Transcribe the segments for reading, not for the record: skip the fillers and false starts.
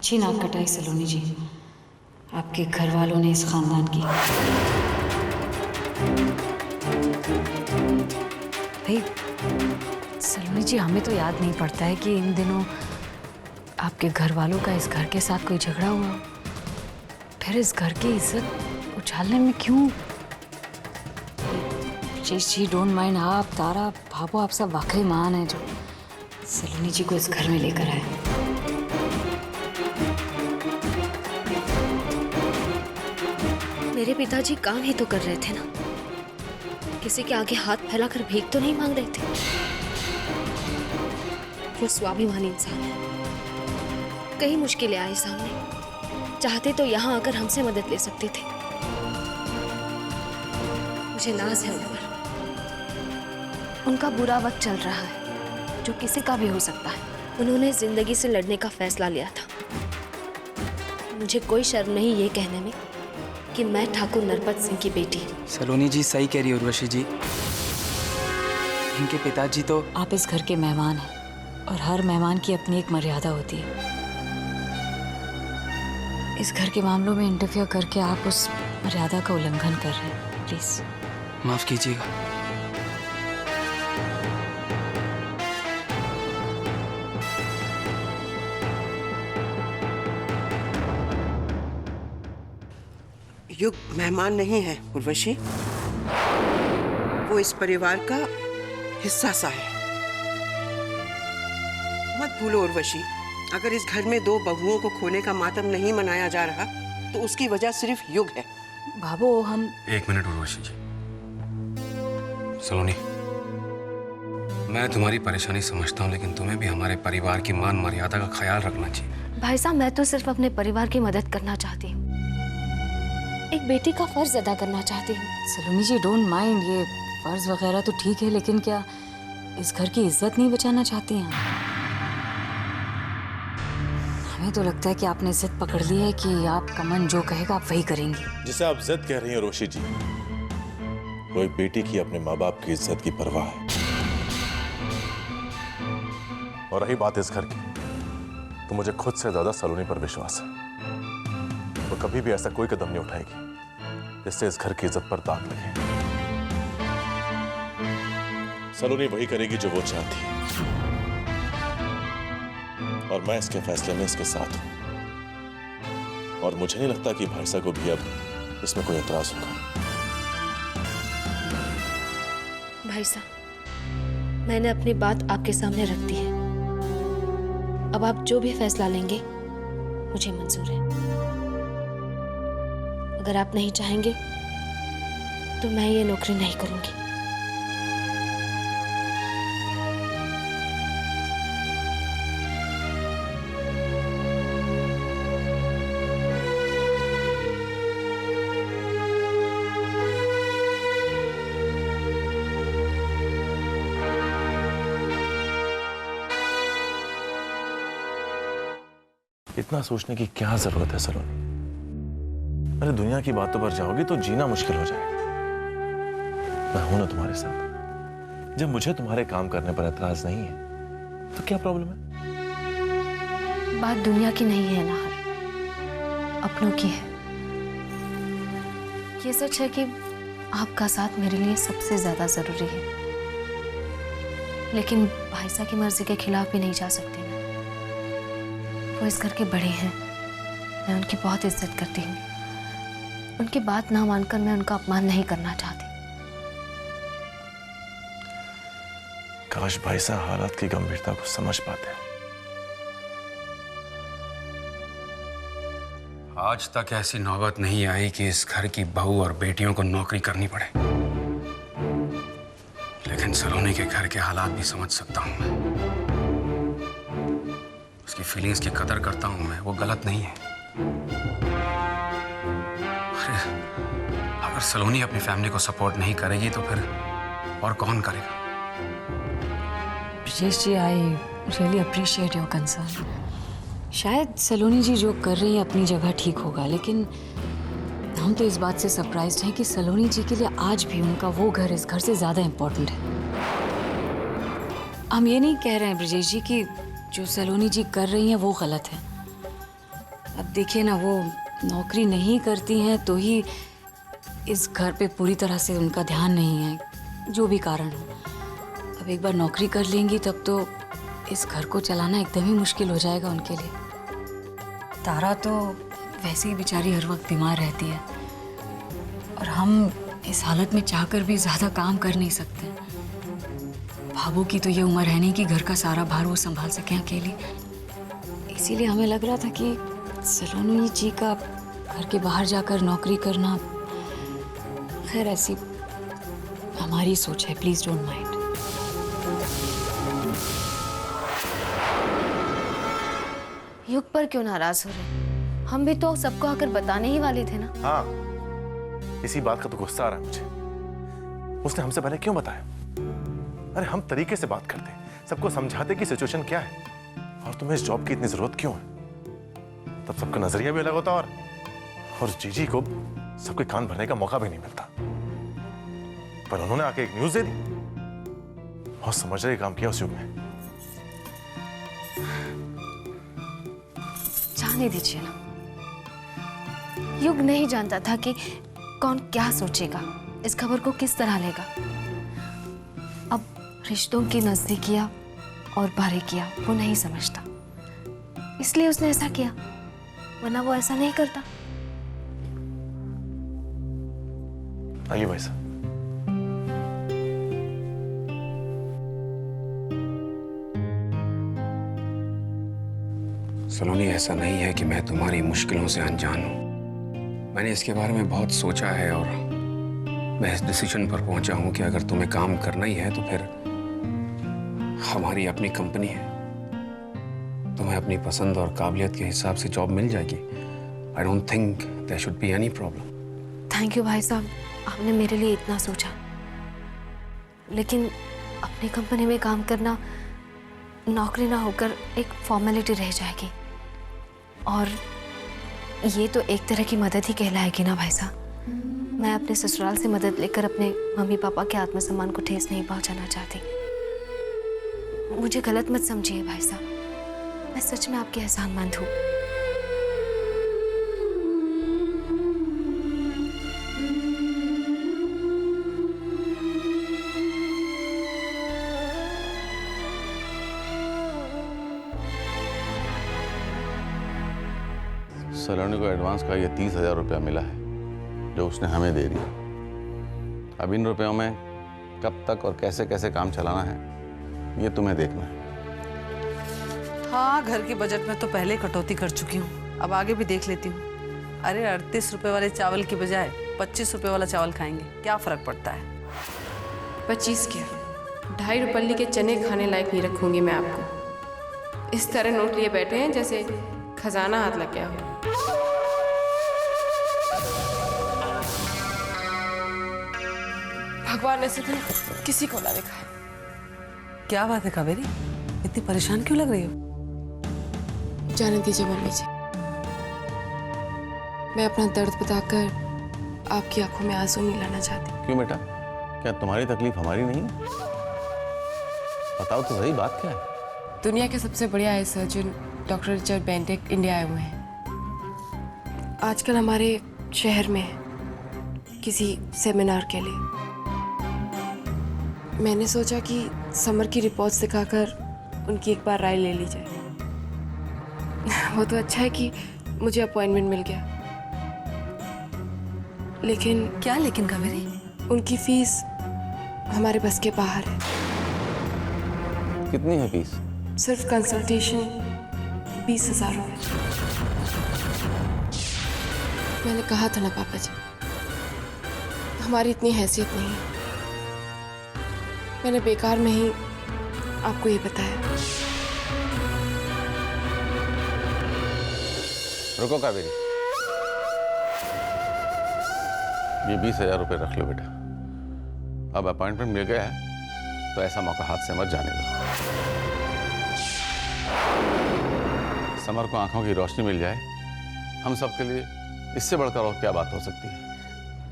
अच्छी नाक कटाई सलोनी जी, आपके घर वालों ने इस खानदान की। भाई सलोनी जी, हमें तो याद नहीं पड़ता है कि इन दिनों आपके घर वालों का इस घर के साथ कोई झगड़ा हुआ, फिर इस घर की इज्जत उछालने में क्यों? जी डोंट माइंड, आप तारा भाभो आप सब वाकई महान है जो सलोनी जी को इस घर में लेकर आए। मेरे पिताजी काम ही तो कर रहे थे ना, किसी के आगे हाथ फैलाकर भीख तो नहीं मांग रहे थे। वो स्वाभिमानी इंसान है। कई मुश्किलें आई सामने, चाहते तो यहाँ आकर हमसे मदद ले सकते थे। मुझे नाज है उन पर। उनका बुरा वक्त चल रहा है जो किसी का भी हो सकता है। उन्होंने जिंदगी से लड़ने का फैसला लिया था। मुझे कोई शर्म नहीं ये कहने में कि मैं ठाकुर नरपत सिंह की बेटी हूँ। सलोनी जी सही कह रही है उर्वशी जी, इनके पिताजी तो। आप इस घर के मेहमान हैं और हर मेहमान की अपनी एक मर्यादा होती है। इस घर के मामलों में इंटरफियर करके आप उस मर्यादा का उल्लंघन कर रहे हैं। प्लीज माफ कीजिएगा। युग मेहमान नहीं है उर्वशी, वो इस परिवार का हिस्सा सा है। मत भूलो उर्वशी, अगर इस घर में दो बहुओं को खोने का मातम नहीं मनाया जा रहा तो उसकी वजह सिर्फ युग है। भाभो हम। एक मिनट उर्वशी जी। सलोनी, मैं तुम्हारी परेशानी समझता हूँ, लेकिन तुम्हें भी हमारे परिवार की मान मर्यादा का ख्याल रखना चाहिए। भाई साहब, मैं तो सिर्फ अपने परिवार की मदद करना चाहती हूँ, एक बेटी का फर्ज अदा करना चाहती हूँ। सलोनी जी डोंट माइंड, ये फर्ज वगैरह तो ठीक है, लेकिन क्या इस घर की इज्जत नहीं बचाना चाहती हैं? हमें तो लगता है कि आपने जिद पकड़ ली है कि आपका मन जो कहेगा आप वही करेंगी। जिसे आप जिद कह रही हैं रोशी जी, वो एक बेटी की अपने माँ बाप की इज्जत की परवाह है। और रही बात इस घर की, तो मुझे खुद से ज्यादा सलोनी पर विश्वास है। वो कभी भी ऐसा कोई कदम नहीं उठाएगी जिससे इस घर की इज्जत पर दाग लगे। सलोनी वही करेगी जो वो चाहती है, और मैं इसके फैसले में इसके साथ हूं। और मुझे नहीं लगता कि भाई साहब को भी अब इसमें कोई एतराज होगा। भाई साहब, मैंने अपनी बात आपके सामने रख दी है। अब आप जो भी फैसला लेंगे मुझे मंजूर है। अगर आप नहीं चाहेंगे तो मैं ये नौकरी नहीं करूंगी। इतना सोचने की क्या जरूरत है सलोनी? अरे दुनिया की बातों पर जाओगी तो जीना मुश्किल हो जाएगा। मैं हूं ना तुम्हारे साथ। जब मुझे तुम्हारे काम करने पर एतराज नहीं है तो क्या प्रॉब्लम है? बात दुनिया की नहीं है नाहर, अपनों की है। ये सच है कि आपका साथ मेरे लिए सबसे ज्यादा जरूरी है, लेकिन भाई साहब की मर्जी के खिलाफ भी नहीं जा सकती मैं। वो इस घर के बड़े हैं, मैं उनकी बहुत इज्जत करती हूँ। उनकी बात ना मानकर मैं उनका अपमान नहीं करना चाहती। काश भाई साहब हालात की गंभीरता को समझ पाते। आज तक ऐसी नौबत नहीं आई कि इस घर की बहू और बेटियों को नौकरी करनी पड़े, लेकिन सलोनी के घर के हालात भी समझ सकता हूं मैं। उसकी फीलिंग्स की कदर करता हूं मैं, वो गलत नहीं है। अगर सलोनी अपनी फैमिली को सपोर्ट नहीं करेगी तो फिर और कौन करेगा? Brijesh ji, I really appreciate your concern. शायद सलोनी जी जो कर रही है अपनी जगह ठीक होगा, लेकिन हम तो इस बात से सरप्राइज्ड हैं कि सलोनी जी के लिए आज भी उनका वो घर इस घर से ज्यादा इम्पोर्टेंट है। हम ये नहीं कह रहे हैं ब्रिजेश जी कि जो सलोनी जी कर रही हैं वो गलत है, अब देखिए ना, वो नौकरी नहीं करती हैं तो ही इस घर पे पूरी तरह से उनका ध्यान नहीं है, जो भी कारण हो। अब एक बार नौकरी कर लेंगी तब तो इस घर को चलाना एकदम ही मुश्किल हो जाएगा उनके लिए। तारा तो वैसे ही बेचारी हर वक्त बीमार रहती है और हम इस हालत में चाहकर भी ज़्यादा काम कर नहीं सकते। भाभू की तो ये उम्र है नहीं कि घर का सारा भार वो संभाल सकें अकेली। इसीलिए हमें लग रहा था कि सलोनी जी का घर के बाहर जाकर नौकरी करना, खैर ऐसी हमारी सोच है, प्लीज डोंट माइंड। युग पर क्यों नाराज हो रहे? हम भी तो सबको आकर बताने ही वाले थे ना। हाँ, इसी बात का तो गुस्सा आ रहा है मुझे। उसने हमसे पहले क्यों बताया? अरे हम तरीके से बात करते, सबको समझाते कि सिचुएशन क्या है और तुम्हें इस जॉब की इतनी जरूरत क्यों है। तब सबका नजरिया भी अलग होता और जीजी को सबके कान भरने का मौका भी नहीं मिलता। पर उन्होंने आके एक न्यूज दे दी। बहुत समझदारी काम किया उस युग में। जाने दीजिए ना। युग नहीं जानता था कि कौन क्या सोचेगा, इस खबर को किस तरह लेगा। अब रिश्तों की नजदीकियां और बारीकियां वो नहीं समझता, इसलिए उसने ऐसा किया, वरना वो ऐसा नहीं करता। आइए भाई साहब। सलोनी, ऐसा नहीं है कि मैं तुम्हारी मुश्किलों से अनजान हूं। मैंने इसके बारे में बहुत सोचा है और मैं इस डिसीजन पर पहुंचा हूं कि अगर तुम्हें काम करना ही है तो फिर हमारी अपनी कंपनी है, तुम्हें अपनी पसंद और काबिलियत के हिसाब से जॉब मिल जाएगी। I don't think there should be any problem. Thank you भाई साहब, आपने मेरे लिए इतना सोचा। लेकिन अपनी कंपनी में काम करना नौकरी ना होकर एक फॉर्मेलिटी रह जाएगी, और ये तो एक तरह की मदद ही कहलाएगी ना भाई साहब। मैं अपने ससुराल से मदद लेकर अपने मम्मी पापा के आत्मसम्मान को ठेस नहीं पहुंचाना चाहती। मुझे गलत मत समझिए भाई साहब, मैं सच में आपकी एहसानमंद हूँ। सलोनी को एडवांस का ये 30,000 रुपया मिला है जो उसने हमें दे दिया। अब इन रुपयों में कब तक और कैसे कैसे काम चलाना है ये तुम्हें देखना है। हाँ, घर के बजट में तो पहले कटौती कर चुकी हूँ, अब आगे भी देख लेती हूँ। अरे 38 रुपए वाले चावल की बजाय 25 रुपए वाला चावल खाएंगे, क्या फर्क पड़ता है? 25 क्या, 2.5 रुपये के चने खाने लायक नहीं रखूंगी मैं आपको। इस तरह नोट लिए बैठे हैं जैसे खजाना हाथ लग गया हो। भगवान ने से किसी को ना देखा है। क्या बात है कावेरी, इतनी परेशान क्यों लग रही हो? जाने दीजिए मम्मी जी, मैं अपना दर्द बताकर आपकी आंखों में आंसू नहीं लाना चाहती। क्यों बेटा, क्या तुम्हारी तकलीफ हमारी नहीं है? बताओ तो सही, बात क्या है? दुनिया के सबसे बढ़िया eye surgeon doctor Richard Bentek India आए हुए हैं। आजकल हमारे शहर में किसी सेमिनार के लिए। मैंने सोचा कि समर की रिपोर्ट्स दिखाकर उनकी एक बार राय ले ली जाए। वो तो अच्छा है कि मुझे अपॉइंटमेंट मिल गया, लेकिन क्या लेकिन कावेरी? उनकी फीस हमारे बस के बाहर है। कितनी है फीस? सिर्फ कंसल्टेशन 20,000 रुपये। मैंने कहा था ना पापा जी, हमारी इतनी हैसियत नहीं है। मैंने बेकार में ही आपको ये बताया। रुको कावेरी, ये 20,000 रुपये रख लो बेटा। अब अपॉइंटमेंट मिल गया है तो ऐसा मौका हाथ से मत जाने दो। समर को आंखों की रोशनी मिल जाए, हम सब के लिए इससे बढ़कर और क्या बात हो सकती है?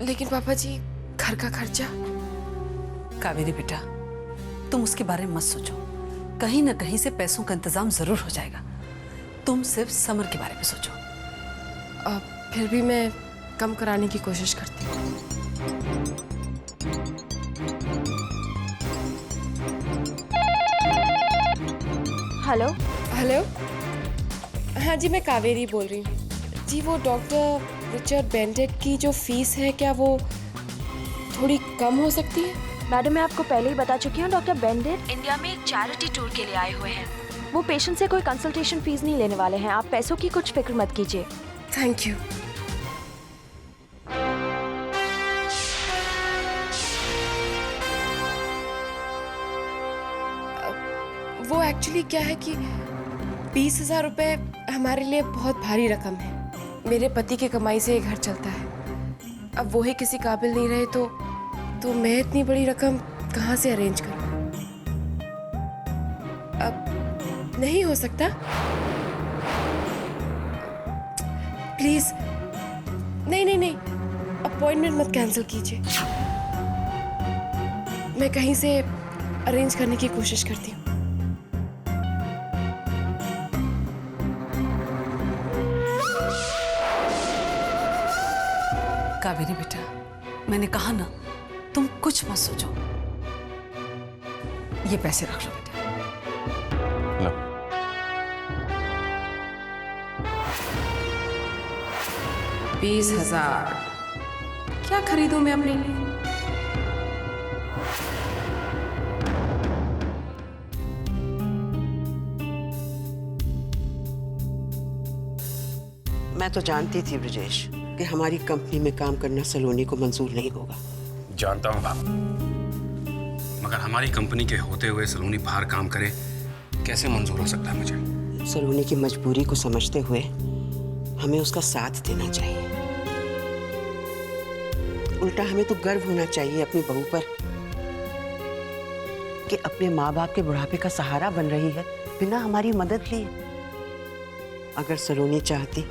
लेकिन पापा जी, घर का खर्चा। कावेरी बेटा, तुम उसके बारे में मत सोचो, कहीं ना कहीं से पैसों का इंतजाम जरूर हो जाएगा। तुम सिर्फ समर के बारे में सोचो। फिर भी मैं कम कराने की कोशिश करती हूँ। हेलो। हेलो, हाँ जी, मैं कावेरी बोल रही हूँ जी। वो डॉक्टर रिचर्ड बेंटेक की जो फीस है, क्या वो थोड़ी कम हो सकती है? मैडम, मैं आपको पहले ही बता चुकी हूँ, डॉक्टर बेंडेट इंडिया में एक चैरिटी टूर के लिए आए हुए हैं। वो पेशेंट से कोई कंसल्टेशन फीस नहीं लेने वाले हैं। आप पैसों की कुछ फिक्र मत कीजिए। Thank you. वो एक्चुअली क्या है कि 20,000 रुपये हमारे लिए बहुत भारी रकम है। मेरे पति की कमाई से ये घर चलता है। अब वो ही किसी काबिल नहीं रहे तो मैं इतनी बड़ी रकम कहाँ से अरेंज करूँ? अब नहीं हो सकता। प्लीज नहीं, अपॉइंटमेंट मत कैंसिल कीजिए। मैं कहीं से अरेंज करने की कोशिश करती हूँ। कावेरी बेटा, मैंने कहा ना, तुम कुछ मत सोचो। ये पैसे रख लो बेटा। लो। 20,000 क्या खरीदूं मैं अपने लिए? मैं तो जानती थी ब्रजेश कि हमारी कंपनी में काम करना सलोनी को मंजूर नहीं होगा। जानता हूँ बाबू, मगर हमारी कंपनी के होते हुए सलोनी बाहर काम करे, कैसे मंजूर हो सकता है मुझे? सलोनी की मजबूरी को समझते हुए हमें उसका साथ देना चाहिए। उल्टा हमें तो गर्व होना चाहिए अपनी बहू पर कि अपने माँ बाप के बुढ़ापे का सहारा बन रही है बिना हमारी मदद लिए। अगर सलोनी चाहती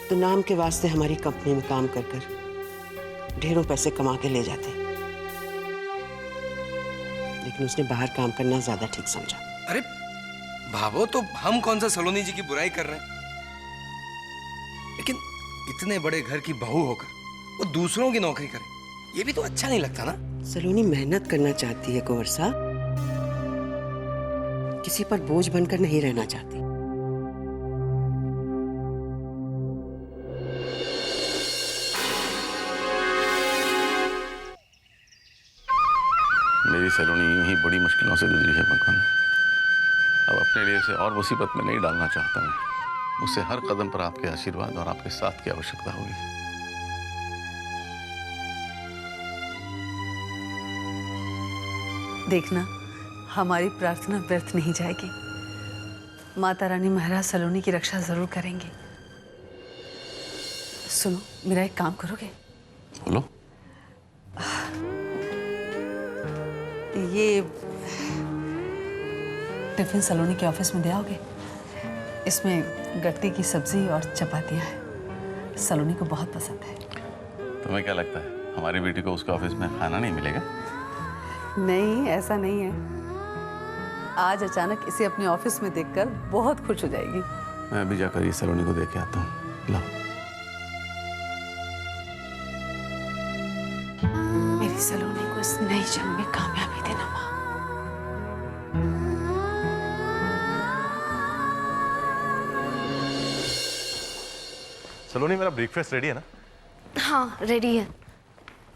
तो नाम के वास्ते हमारी कंपनी में काम कर कर ढेरों पैसे कमा के ले जाते, लेकिन उसने बाहर काम करना ज्यादा ठीक समझा। अरे भावो, तो हम कौन सा सलोनी जी की बुराई कर रहे हैं? लेकिन इतने बड़े घर की बहू होकर वो दूसरों की नौकरी करे, ये भी तो अच्छा नहीं लगता ना। सलोनी मेहनत करना चाहती है कुंवर साहब, किसी पर बोझ बनकर नहीं रहना चाहती। मेरी सलोनी यूं ही बड़ी मुश्किलों से गुजरी है भगवान। अब अपने लिए उसे और मुसीबत में नहीं डालना चाहता मैं। मुझसे हर कदम पर आपके आशीर्वाद और आपके साथ की आवश्यकता होगी। देखना, हमारी प्रार्थना व्यर्थ नहीं जाएगी। माता रानी महाराज सलोनी की रक्षा जरूर करेंगे। सुनो, मेरा एक काम करोगे? बोलो। ये टिफिन सलोनी के ऑफिस में दे आओगे? इसमें गट्टी की सब्जी और चपातियाँ हैं। सलोनी को बहुत पसंद है। तुम्हें क्या लगता है हमारी बेटी को उसके ऑफिस में खाना नहीं मिलेगा? नहीं, ऐसा नहीं है। आज अचानक इसे अपने ऑफिस में देखकर बहुत खुश हो जाएगी। मैं अभी जाकर ये सलोनी को देख के आता हूँ। लाओ। मेरी सलोनी को इस नई जंग में कामयाबी देना माँ। सलोनी, मेरा ब्रेकफास्ट रेडी है ना? हाँ, रेडी है।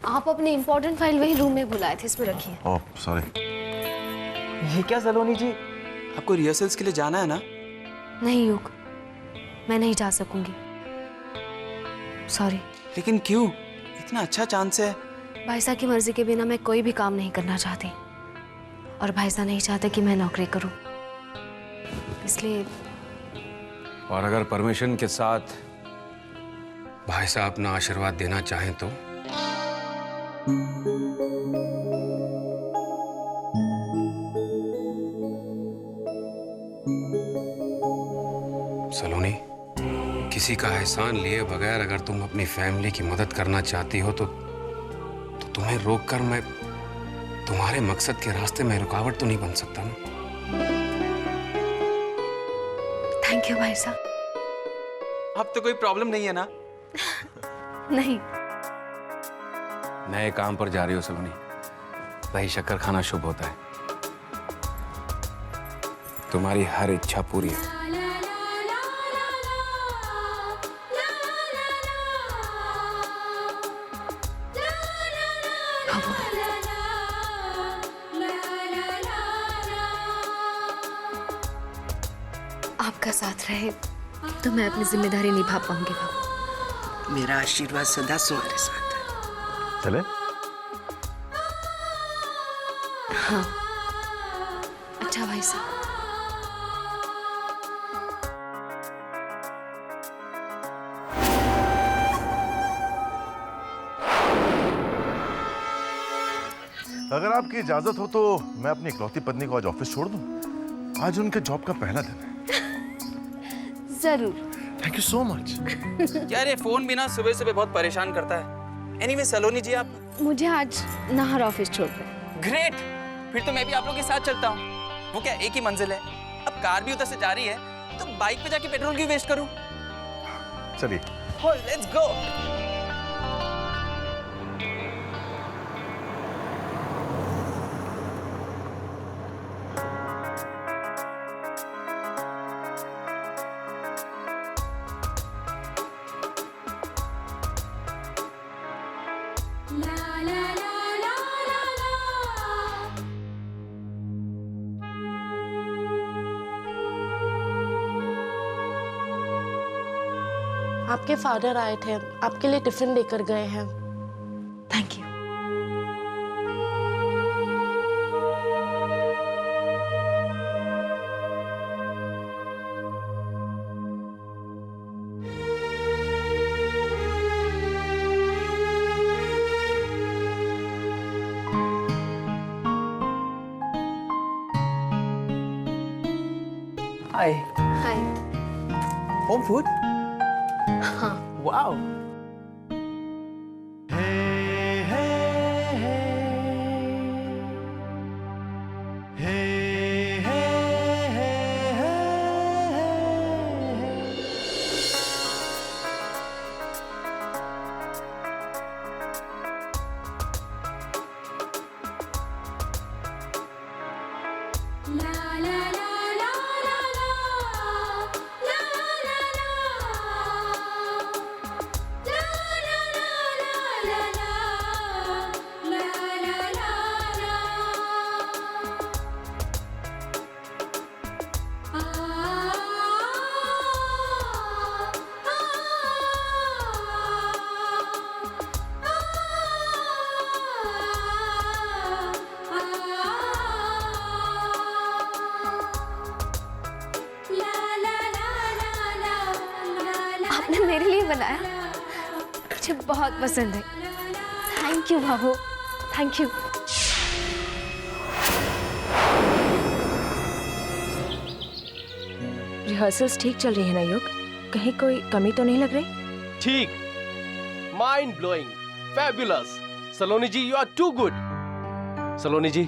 आप अपनी इम्पोर्टेंट फाइल वही रूम में भुलाए थे, इसमें रखिए। Oh sorry. ये क्या सलोनी जी, आपको रिहर्सल्स के लिए जाना है ना? नहीं युग, मैं नहीं जा सकूंगी। सॉरी। लेकिन क्यों? इतना अच्छा चांस है। भाई साहब की मर्जी के बिना मैं कोई भी काम नहीं करना चाहती, और भाई साहब नहीं चाहते कि मैं नौकरी करूं, इसलिए। और अगर परमिशन के साथ भाई साहब अपना आशीर्वाद देना चाहें तो? सलोनी, किसी का एहसान लिए बगैर अगर तुम अपनी फैमिली की मदद करना चाहती हो तो तुम्हें रोककर मैं तुम्हारे मकसद के रास्ते में रुकावट तो नहीं बन सकता ना? थैंक यू भाई साहब। अब तो कोई प्रॉब्लम नहीं है ना? नहीं। नए काम पर जा रही हो सलोनी, वही शक्कर खाना शुभ होता है। तुम्हारी हर इच्छा पूरी है। आपका साथ रहे तो मैं अपनी जिम्मेदारी निभा पाऊंगी बाबू। मेरा आशीर्वाद सदा तुम्हारे साथ है। चले? हाँ। अच्छा भाई साहब। अगर आपकी इजाजत हो तो मैं अपनी इकलौती पत्नी को आज ऑफिस छोड़ दूं। आज उनके जॉब का पहला दिन है। जरूर। Thank you so much. यार ये फोन भी ना सुबह सुबह बहुत परेशान करता है। एनीवे सलोनी जी, आप मुझे आज नाहर ऑफिस छोड़ रहे। ग्रेट, फिर तो मैं भी आप लोग के साथ चलता हूँ। वो क्या एक ही मंजिल है? अब कार भी उधर से जा रही है तो बाइक पे जाके पेट्रोल क्यों वेस्ट करूँ? चलिए। Let's go. आपके फादर आए थे, आपके लिए टिफिन लेकर गए हैं। Thank you. Hi. Hi. Home food? हाँ। Wow. आपने मेरे लिए बनाया, मुझे बहुत पसंद है। Thank you Babu, thank you. Rehearsals ठीक चल रही है ना युग? कहीं कोई कमी तो नहीं लग रही? ठीक, mind blowing, fabulous. Saloni ji, you are too good. Saloni ji,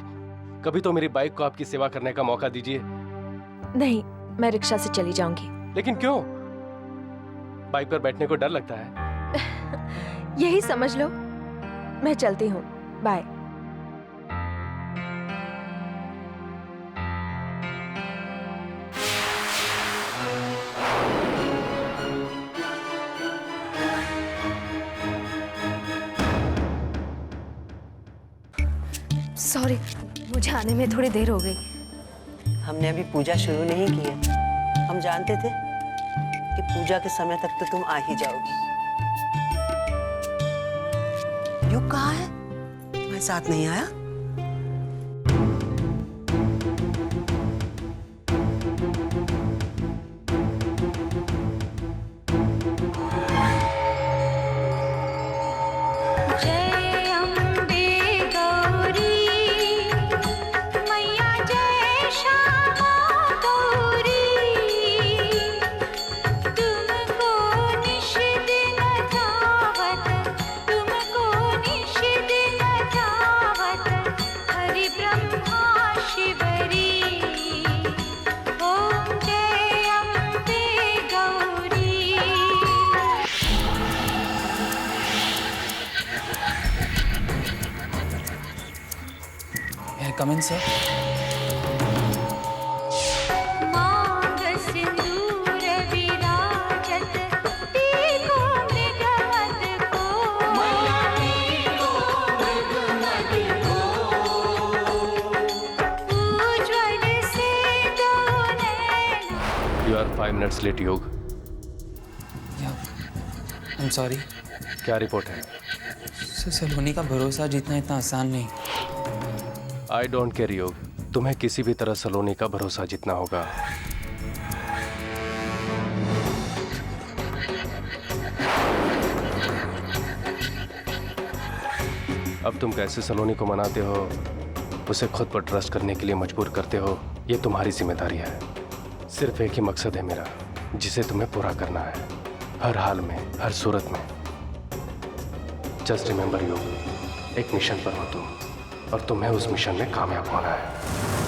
कभी तो मेरी बाइक को आपकी सेवा करने का मौका दीजिए। नहीं, मैं रिक्शा से चली जाऊंगी। लेकिन क्यों? बाइक पर बैठने को डर लगता है। यही समझ लो। मैं चलती हूँ, बाय। सॉरी, मुझे आने में थोड़ी देर हो गई। हमने अभी पूजा शुरू नहीं की है। हम जानते थे कि पूजा के समय तक तो तुम आ ही जाओगी। युग कहाँ है? तुम्हारे साथ नहीं आया? तुमको निषिद न जावत कम इन sir? You are 5 minutes late, योग। I'm sorry. क्या रिपोर्ट है? सर सलोनी का भरोसा जीतना इतना आसान नहीं। आई डोंट केयर योग, तुम्हें किसी भी तरह सलोनी का भरोसा जीतना होगा। अब तुम कैसे सलोनी को मनाते हो, उसे खुद पर ट्रस्ट करने के लिए मजबूर करते हो, ये तुम्हारी जिम्मेदारी है। सिर्फ एक ही मकसद है मेरा, जिसे तुम्हें पूरा करना है, हर हाल में, हर सूरत में। जस्ट रिमेंबर योग, एक मिशन पर हो तुम, और तुम्हें उस मिशन में कामयाब होना है।